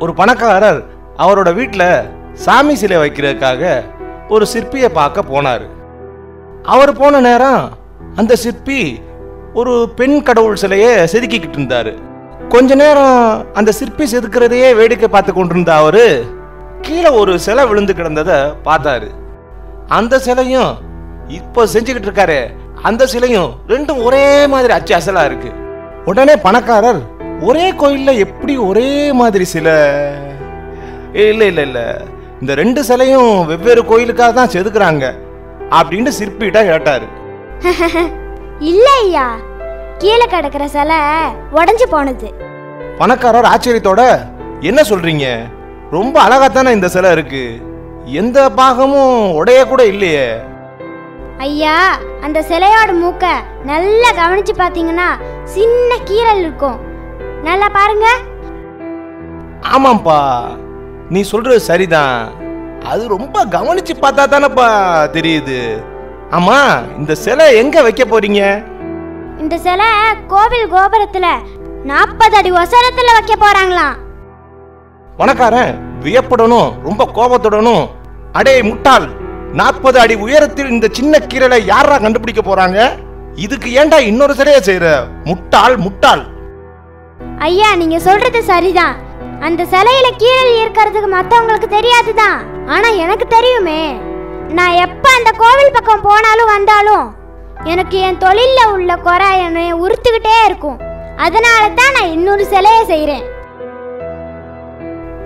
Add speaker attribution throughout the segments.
Speaker 1: ஒரு பணக்காரர் அவரோட வீட்டில் சாமி சிலை வைக்கிறதுக்காக ஒரு சிற்பியை பார்க்க போனார். அவர் போன நேரம் அந்த சிற்பி ஒரு பெண் கடவுள் சிலையை செதுக்கிக்கிட்டு இருந்தார். கொஞ்ச நேரம் அந்த சிற்பி செதுக்கிறதையே வேடிக்கை பார்த்து கொண்டிருந்த அவரு கீழே ஒரு சிலை விழுந்து கிடந்ததை பார்த்தாரு. அந்த சிலையும் இப்போ செஞ்சுக்கிட்டு இருக்காரு அந்த சிலையும் ரெண்டும் ஒரே மாதிரி அச்சு அசலா இருக்கு. உடனே பணக்காரர், ஒரே கோயில்ல எப்படி ஒரே மாதிரி சிலை? இல்ல இல்ல இல்ல, இந்த ரெண்டு சிலையும் வெவ்வேறு கோயிலுக்காக தான் செதுக்குறாங்க அப்படின்னு சிற்பிட்ட கேட்டாரு.
Speaker 2: இல்ல ஐயா, கீழே கிடக்கிற சிலை உடைஞ்சு போனது.
Speaker 1: பணக்காரர் ஆச்சரியத்தோட, என்ன சொல்றீங்க? ரொம்ப அழகாத்தானே இந்த சிலை இருக்கு, எந்த பாகமும் உடைய கூட இல்லையே.
Speaker 2: ஐயா, அந்த சிலையோட மூக்க நல்லா கவனிச்சு பாத்தீங்கன்னா சின்ன கீறல் இருக்கும், நல்லா பாருங்க.
Speaker 1: ஆமாப்பா, நீ சொல்றது சரிதான், அது ரொம்ப கவனிச்சு பார்த்தா தானப்பா தெரியுது. ஆமா, இந்த சிலை எங்க வைக்க போறீங்க?
Speaker 2: இந்த சிலை கோவில் கோபுரத்துல 40 அடி உசரத்துல வைக்க போறாங்களாம்.
Speaker 1: பணக்காரன் வியப்புடனும் ரொம்ப கோபத்துடனும், அடே முட்டாள், 40 அடி உயரத்தில் இந்த சின்ன கீரலை யாரா கண்டுபிடிக்க போறாங்க? இதுக்கு ஏண்டா இன்னொரு சிலையை செய்யற? முட்டாள் முட்டாள்.
Speaker 2: ஐயா, நீங்க சொல்றது சரிதான், அந்த சிலையில கீரல் இருக்கிறதுக்கு மத்தவங்களுக்கு தெரியாதுதான், ஆனா எனக்கு தெரியுமே. நான் எப்ப அந்த கோவில் பக்கம் போனாலும் வந்தாலும் எனக்கு என் தொழில உள்ள குறை என்னை உறுத்துக்கிட்டே இருக்கும். அதனால தான் நான் இன்னொரு சிலையை செய்யறேன்.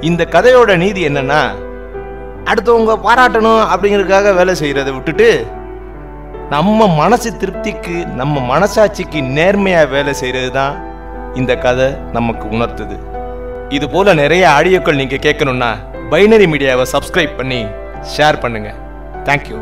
Speaker 1: இந்த கதையோட நீதி என்னன்னா, அடுத்தவங்க பாராட்டணும் அப்படிங்கிறதுக்காக வேலை செய்யறதை விட்டுட்டு நம்ம மனசு திருப்திக்கு நம்ம மனசாட்சிக்கு நேர்மையா வேலை செய்யறது தான் இந்த கதை நமக்கு உணர்த்துது. இது போல நிறைய ஆடியோக்கள் நீங்க கேட்கணும்னா பைனரி மீடியாவை சப்ஸ்கிரைப் பண்ணி ஷேர் பண்ணுங்க. தேங்க்யூ.